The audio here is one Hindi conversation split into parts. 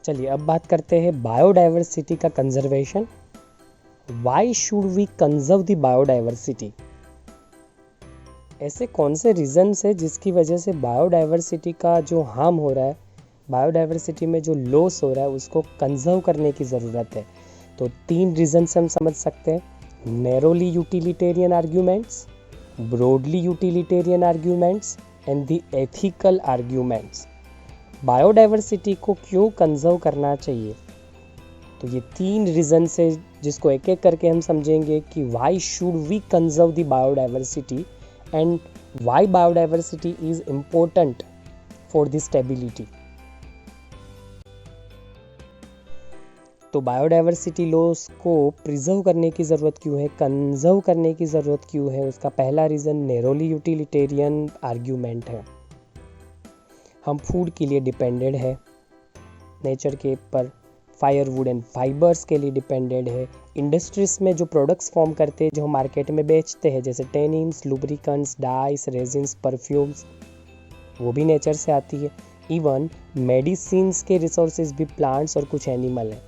चलिए अब बात करते हैं बायोडाइवर्सिटी का conservation. Why should we conserve the biodiversity? ऐसे कौन से रीजंस है जिसकी वजह से बायोडाइवर्सिटी का जो हार्म हो रहा है, बायोडाइवर्सिटी में जो लॉस हो रहा है, उसको कंजर्व करने की ज़रूरत है? तो 3 रीजन से हम समझ सकते हैं: narrowly utilitarian arguments, broadly utilitarian arguments and the ethical arguments. Biodiversity को क्यों कंजर्व करना चाहिए? तो ये 3 रीजन से जिसको एक एक करके हम समझेंगे कि why should we conserve the biodiversity and why biodiversity is important for the stability. तो बायोडाइवर्सिटी लॉस को प्रिजर्व करने की ज़रूरत क्यों है, कंजर्व करने की ज़रूरत क्यों है? उसका पहला रीज़न नैरोली यूटिलिटेरियन आर्ग्यूमेंट है। हम फूड के लिए डिपेंडेड है नेचर के ऊपर, फायरवुड एंड फाइबर्स के लिए डिपेंडेड है। इंडस्ट्रीज में जो प्रोडक्ट्स फॉर्म करते हैं, जो हम मार्केट में बेचते हैं, जैसे tannins, lubricants, dyes, resins, perfumes, वो भी नेचर से आती है। इवन मेडिसिन्स के रिसोर्सेज भी प्लांट्स और कुछ एनिमल हैं।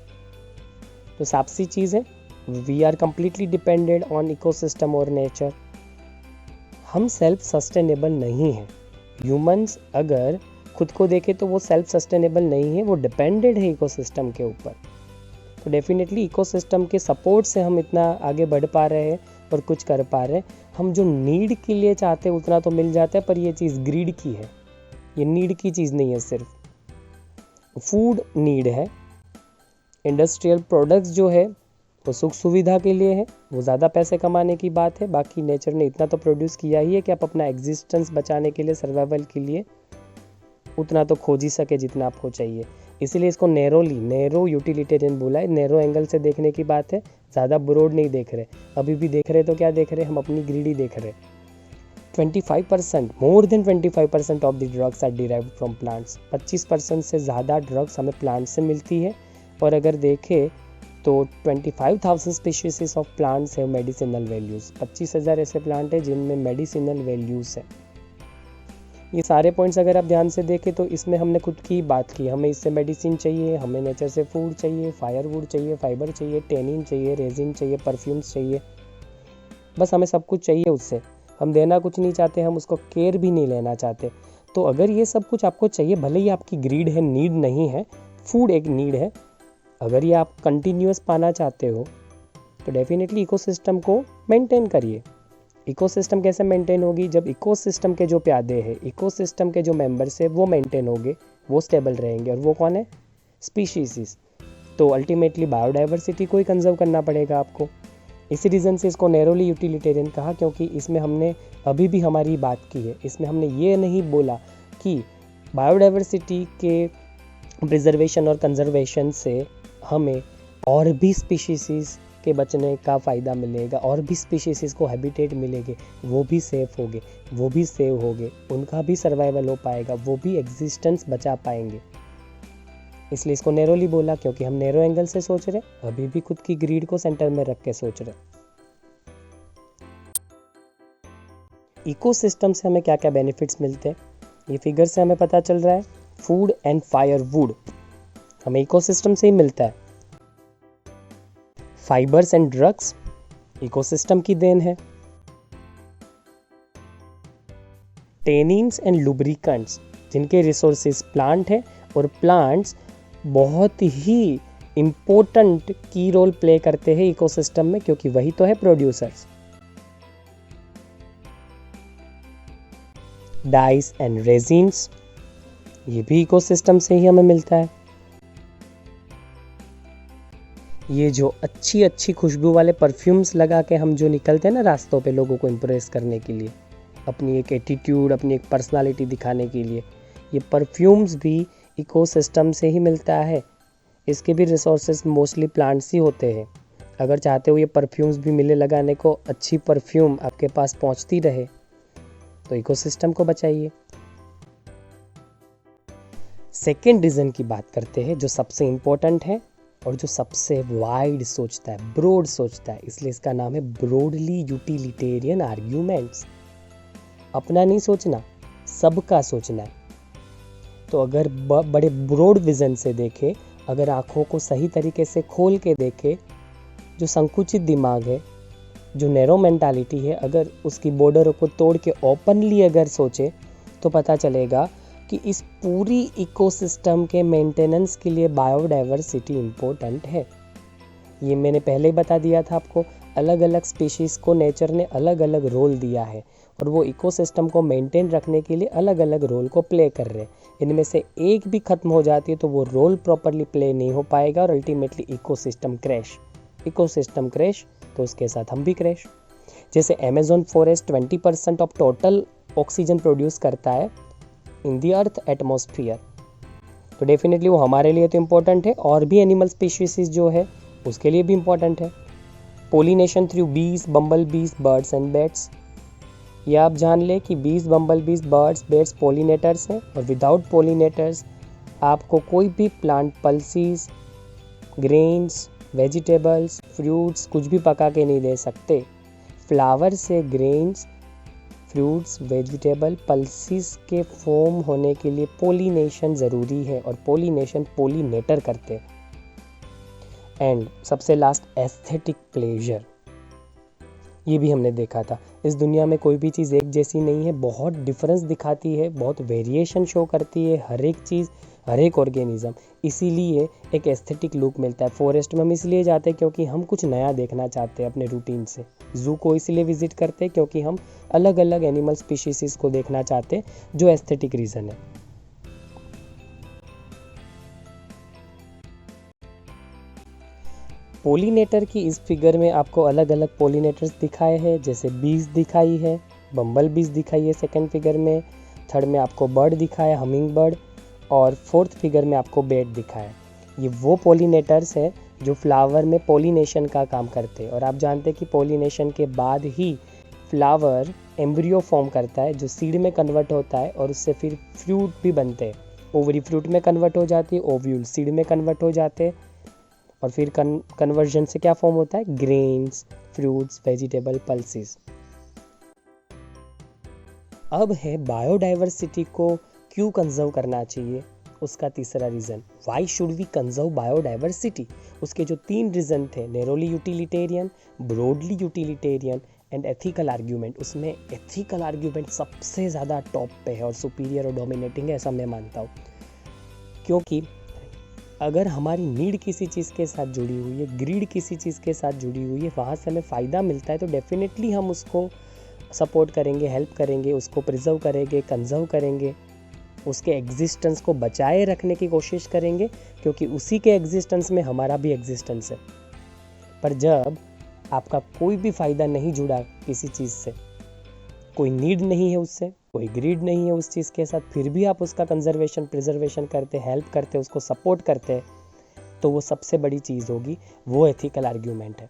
तो साफ सी चीज़ है, we are completely depended on ecosystem और नेचर। हम सेल्फ सस्टेनेबल नहीं हैं। ह्यूमंस अगर खुद को देखे तो वो सेल्फ सस्टेनेबल नहीं है, वो डिपेंडेड है इकोसिस्टम के ऊपर। तो डेफिनेटली इकोसिस्टम के सपोर्ट से हम इतना आगे बढ़ पा रहे हैं और कुछ कर पा रहे हैं। हम जो नीड के लिए चाहते हैं उतना तो मिल जाता है, पर ये चीज़ ग्रीड की है, ये नीड की चीज़ नहीं है। सिर्फ फूड नीड है, इंडस्ट्रियल प्रोडक्ट्स जो है वो सुख सुविधा के लिए है, वो ज़्यादा पैसे कमाने की बात है। बाकी नेचर ने इतना तो प्रोड्यूस किया ही है कि आप अपना एग्जिस्टेंस बचाने के लिए, सर्वाइवल के लिए उतना तो खोज ही सके जितना आपको चाहिए। इसीलिए इसको नैरो यूटिलिटेरियन बोला है। नैरो एंगल से देखने की बात है, ज़्यादा ब्रॉड नहीं देख रहे। अभी भी देख रहे तो क्या देख रहे, हम अपनी ग्रीड ही देख रहे। 25%, more than 25% of the drugs are derived from plants. 25% से ज़्यादा ड्रग्स हमें प्लांट से मिलती है। और अगर देखें तो 25,000 स्पीशीज ऑफ प्लांट्स है मेडिसिनल वैल्यूज़। 25,000 ऐसे प्लांट है जिनमें मेडिसिनल वैल्यूज़ है। ये सारे पॉइंट्स अगर आप ध्यान से देखें तो इसमें हमने खुद की बात की, हमें इससे मेडिसिन चाहिए, हमें नेचर से फूड चाहिए, फायरवुड चाहिए, फाइबर चाहिए, टेनिन चाहिए, रेजिन चाहिए, परफ्यूम्स चाहिए। बस हमें सब कुछ चाहिए उससे, हम देना कुछ नहीं चाहते, हम उसको केयर भी नहीं लेना चाहते। तो अगर ये सब कुछ आपको चाहिए, भले ही आपकी ग्रीड है, नीड नहीं है, फूड एक नीड है, अगर ये आप कंटिन्यूस पाना चाहते हो तो डेफिनेटली इकोसिस्टम को मेंटेन करिए। इकोसिस्टम कैसे मेंटेन होगी? जब इकोसिस्टम के जो प्यादे हैं, इकोसिस्टम के जो मेंबर्स है वो मेंटेन होंगे, वो स्टेबल रहेंगे। और वो कौन है? स्पीशीज़। तो अल्टीमेटली बायोडाइवर्सिटी को ही कंजर्व करना पड़ेगा आपको। इसी रीज़न से इसको नैरोली यूटिलिटेरियन कहा, क्योंकि इसमें हमने अभी भी हमारी बात की है। इसमें हमने ये नहीं बोला कि बायोडाइवर्सिटी के प्रिजर्वेशन और कंजर्वेशन से हमें और भी स्पीशीज़ के बचने का फ़ायदा मिलेगा, और भी स्पीशीज़ को हैबिटेट मिलेंगे, वो भी सेफ होंगे, वो भी सेव होंगे, उनका भी सर्वाइवल हो पाएगा, वो भी एग्जिस्टेंस बचा पाएंगे। इसलिए इसको नैरोली बोला, क्योंकि हम नैरो एंगल से सोच रहे, अभी भी खुद की ग्रीड को सेंटर में रख के सोच रहे। इकोसिस्टम से हमें क्या क्या बेनिफिट्स मिलते हैं, ये फिगर से हमें पता चल रहा है। फूड एंड फायरवुड हमें इकोसिस्टम से ही मिलता है। फाइबर्स एंड ड्रग्स इकोसिस्टम की देन है। टेनिन्स एंड लुब्रिकेंट्स जिनके रिसोर्सेज प्लांट है, और प्लांट्स बहुत ही इम्पोर्टेंट की रोल प्ले करते हैं इकोसिस्टम में, क्योंकि वही तो है प्रोड्यूसर्स। डाइस एंड रेजिन्स ये भी इकोसिस्टम से ही हमें मिलता है। ये जो अच्छी अच्छी खुशबू वाले परफ्यूम्स लगा के हम जो निकलते हैं ना रास्तों पे लोगों को इम्प्रेस करने के लिए, अपनी एक एटीट्यूड, अपनी एक पर्सनालिटी दिखाने के लिए, ये परफ्यूम्स भी इकोसिस्टम से ही मिलता है। इसके भी रिसोर्सेज मोस्टली प्लांट्स ही होते हैं। अगर चाहते हो ये परफ्यूम्स भी मिले लगाने को, अच्छी परफ्यूम आपके पास पहुंचती रहे, तो इकोसिस्टम को बचाइए। सेकेंड रीज़न की बात करते हैं, जो सबसे इम्पोर्टेंट है और जो सबसे वाइड सोचता है, ब्रॉड सोचता है, इसलिए इसका नाम है ब्रॉडली यूटिलिटेरियन आर्ग्यूमेंट्स। अपना नहीं सोचना, सबका सोचना है। तो अगर बड़े ब्रॉड विजन से देखें, अगर आँखों को सही तरीके से खोल के देखे, जो संकुचित दिमाग है, जो नैरो मेंटालिटी है, अगर उसकी बॉर्डरों को तोड़ के ओपनली अगर सोचे तो पता चलेगा कि इस पूरी इकोसिस्टम के मेंटेनेंस के लिए बायोडाइवर्सिटी इम्पोर्टेंट है। ये मैंने पहले ही बता दिया था आपको, अलग अलग स्पीशीज़ को नेचर ने अलग अलग रोल दिया है और वो इकोसिस्टम को मेंटेन रखने के लिए अलग अलग रोल को प्ले कर रहे हैं। इनमें से एक भी खत्म हो जाती है तो वो रोल प्रॉपरली प्ले नहीं हो पाएगा और अल्टीमेटली इकोसिस्टम क्रैश, तो उसके साथ हम भी क्रैश। जैसे Amazon forest 20% of total oxygen produce करता है इन दी अर्थ एटमॉस्फेयर, तो डेफिनेटली वो हमारे लिए तो इम्पोर्टेंट है, और भी एनिमल स्पीशीज जो है उसके लिए भी इम्पोर्टेंट है। पोलिनेशन थ्रू बीज, बम्बल बीज, बर्ड्स एंड बैट्स। ये आप जान ले कि बीज, बम्बल बीज, बर्ड्स, बैट्स पोलिनेटर्स हैं, और विदाउट पोलिनेटर्स आपको कोई भी प्लांट पल्सीज, ग्रेन्स, वेजिटेबल्स, फ्रूट्स कुछ भी पका के नहीं दे सकते। फ्लावर से ग्रेन्स, फ्रूट्स, वेजिटेबल, पल्सीज के फॉर्म होने के लिए पोलिनेशन ज़रूरी है, और पोलिनेशन पोलिनेटर करते। एंड सबसे लास्ट, एस्थेटिक प्लेजर। ये भी हमने देखा था, इस दुनिया में कोई भी चीज़ एक जैसी नहीं है, बहुत डिफरेंस दिखाती है, बहुत वेरिएशन शो करती है हर एक चीज़, हर एक ऑर्गेनिज्म। इसीलिए एक एस्थेटिक लुक मिलता है। फॉरेस्ट में हम इसलिए जाते हैं क्योंकि हम कुछ नया देखना चाहते हैं अपने रूटीन से। जू को इसलिए विजिट करते हैं क्योंकि हम अलग अलग एनिमल स्पीशीज़ को देखना चाहते हैं, जो एस्थेटिक रीज़न है। पोलिनेटर की इस फिगर में आपको अलग अलग पोलिनेटर्स दिखाए हैं, जैसे बीज दिखाई है, बम्बल बीज दिखाई है सेकंड फिगर में, थर्ड में आपको बर्ड दिखाया हमिंग बर्ड, और फोर्थ फिगर में आपको बेट दिखाया। ये वो पोलिनेटर्स हैं जो फ्लावर में पोलिनेशन का काम करते हैं, और आप जानते हैं कि पोलिनेशन के बाद ही फ्लावर एम्ब्रियो फॉर्म करता है, जो सीड में कन्वर्ट होता है, और उससे फिर फ्रूट भी बनते हैं। ओवरी फ्रूट में कन्वर्ट हो जाती है, ओव्यूल सीड में कन्वर्ट हो जाते हैं, और फिर कन्वर्जन से क्या फॉर्म होता है, ग्रेन्स, फ्रूट्स, वेजिटेबल, पल्सेस। अब है बायोडाइवर्सिटी को क्यों कंजर्व करना चाहिए, उसका तीसरा reason, why should we conserve biodiversity. उसके जो 3 रीज़न थे, narrowly utilitarian, broadly utilitarian and ethical argument, उसमें एथिकल आर्ग्यूमेंट सबसे ज़्यादा टॉप पे है और सुपीरियर और डोमिनेटिंग है, ऐसा मैं मानता हूँ। क्योंकि अगर हमारी नीड किसी चीज़ के साथ जुड़ी हुई है, ग्रीड किसी चीज़ के साथ जुड़ी हुई है, वहाँ से हमें फ़ायदा मिलता है, तो डेफिनेटली हम उसको सपोर्ट करेंगे, हेल्प करेंगे, उसको प्रिजर्व करेंगे, कंजर्व करेंगे, उसके एग्जिस्टेंस को बचाए रखने की कोशिश करेंगे, क्योंकि उसी के एग्जिस्टेंस में हमारा भी एग्जिस्टेंस है। पर जब आपका कोई भी फ़ायदा नहीं जुड़ा किसी चीज़ से, कोई नीड नहीं है उससे, कोई ग्रीड नहीं है उस चीज़ के साथ, फिर भी आप उसका कंजर्वेशन, प्रिजर्वेशन करते, हेल्प करते, उसको सपोर्ट करते, तो वो सबसे बड़ी चीज़ होगी, वो एथिकल आर्ग्यूमेंट है।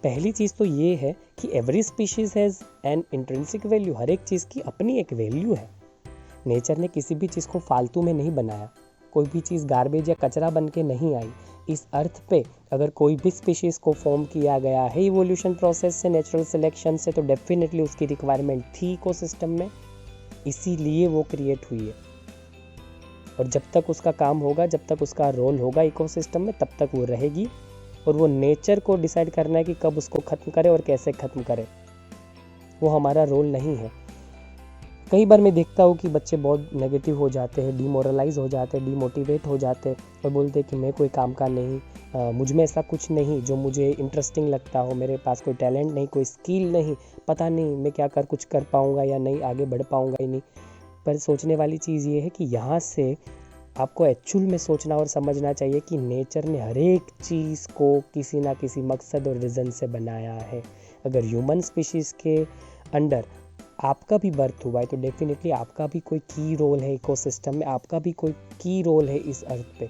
पहली चीज़ तो ये है कि every species has an intrinsic value, हर एक चीज़ की अपनी एक वैल्यू है। नेचर ने किसी भी चीज़ को फालतू में नहीं बनाया, कोई भी चीज़ गार्बेज या कचरा बन के नहीं आई। इस अर्थ पे अगर कोई भी स्पीशीज़ को फॉर्म किया गया है इवोल्यूशन प्रोसेस से, नेचुरल सिलेक्शन से, तो डेफिनेटली उसकी रिक्वायरमेंट थी इकोसिस्टम में, इसीलिए वो क्रिएट हुई है। और जब तक उसका काम होगा, जब तक उसका रोल होगा इकोसिस्टम में, तब तक वो रहेगी, और वो नेचर को डिसाइड करना है कि कब उसको ख़त्म करे और कैसे ख़त्म करे, वो हमारा रोल नहीं है। कई बार मैं देखता हूँ कि बच्चे बहुत नेगेटिव हो जाते हैं, डिमोरलाइज हो जाते हैं, डिमोटिवेट हो जाते हैं, और बोलते हैं कि मैं कोई काम का नहीं, मुझ में ऐसा कुछ नहीं जो मुझे इंटरेस्टिंग लगता हो, मेरे पास कोई टैलेंट नहीं, कोई स्किल नहीं, पता नहीं मैं क्या कुछ कर पाऊँगा या नहीं, आगे बढ़ पाऊँगा ही नहीं। पर सोचने वाली चीज़ ये है कि यहाँ से आपको एक्चुअल में सोचना और समझना चाहिए कि नेचर ने हर एक चीज़ को किसी ना किसी मकसद और रीज़न से बनाया है। अगर ह्यूमन स्पीशीज़ के अंडर आपका भी बर्थ हुआ है, तो डेफिनेटली आपका भी कोई की रोल है इकोसिस्टम में, आपका भी कोई की रोल है इस अर्थ पे।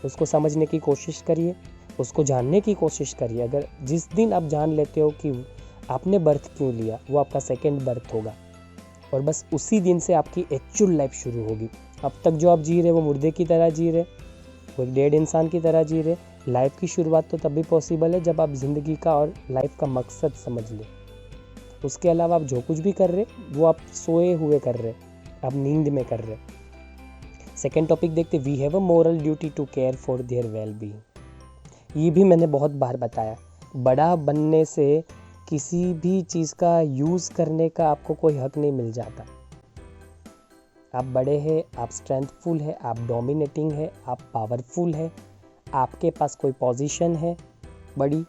उसको समझने की कोशिश करिए, उसको जानने की कोशिश करिए। अगर जिस दिन आप जान लेते हो कि आपने बर्थ क्यों लिया, वो आपका सेकेंड बर्थ होगा, और बस उसी दिन से आपकी एक्चुअल लाइफ शुरू होगी। अब तक जो आप जी रहे वो मुर्दे की तरह जी रहे, वो एक डेड इंसान की तरह जी रहे। लाइफ की शुरुआत तो तभी पॉसिबल है जब आप ज़िंदगी का और लाइफ का मकसद समझ लें। उसके अलावा आप जो कुछ भी कर रहे वो आप सोए हुए कर रहे, आप नींद में कर रहे। सेकेंड टॉपिक देखते, we have a moral duty to care for their well being. ये भी मैंने बहुत बार बताया, बड़ा बनने से किसी भी चीज़ का यूज़ करने का आपको कोई हक नहीं मिल जाता। आप बड़े हैं, आप स्ट्रेंथफुल है, आप डोमिनेटिंग है, आप पावरफुल है, आपके पास कोई पोजीशन है बड़ी,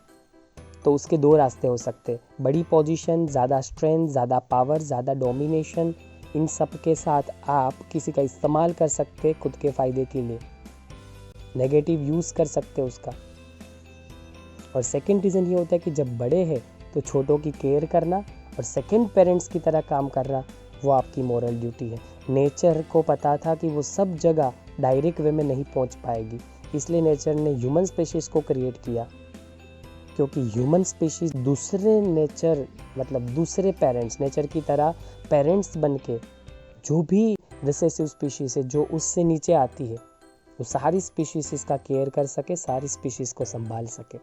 तो उसके दो रास्ते हो सकते हैं। बड़ी पोजीशन, ज़्यादा स्ट्रेंथ, ज़्यादा पावर, ज़्यादा डोमिनेशन, इन सब के साथ आप किसी का इस्तेमाल कर सकते खुद के फ़ायदे के लिए, नेगेटिव यूज़ कर सकते उसका। और सेकंड रीज़न ये होता है कि जब बड़े हैं तो छोटों की केयर करना और सेकंड पेरेंट्स की तरह काम करना, वो आपकी मॉरल ड्यूटी है। नेचर को पता था कि वो सब जगह डायरेक्ट वे में नहीं पहुंच पाएगी, इसलिए नेचर ने ह्यूमन स्पीशीज़ को क्रिएट किया, क्योंकि ह्यूमन स्पीशीज़ दूसरे नेचर मतलब दूसरे पेरेंट्स, नेचर की तरह पेरेंट्स बन के जो भी रिसेसिव स्पीशीज़ है जो उससे नीचे आती है, वो सारी स्पीशीज़ इसका केयर कर सके, सारी स्पीशीज़ को संभाल सके।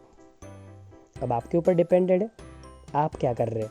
अब आपके ऊपर डिपेंडेड है, आप क्या कर रहे हैं।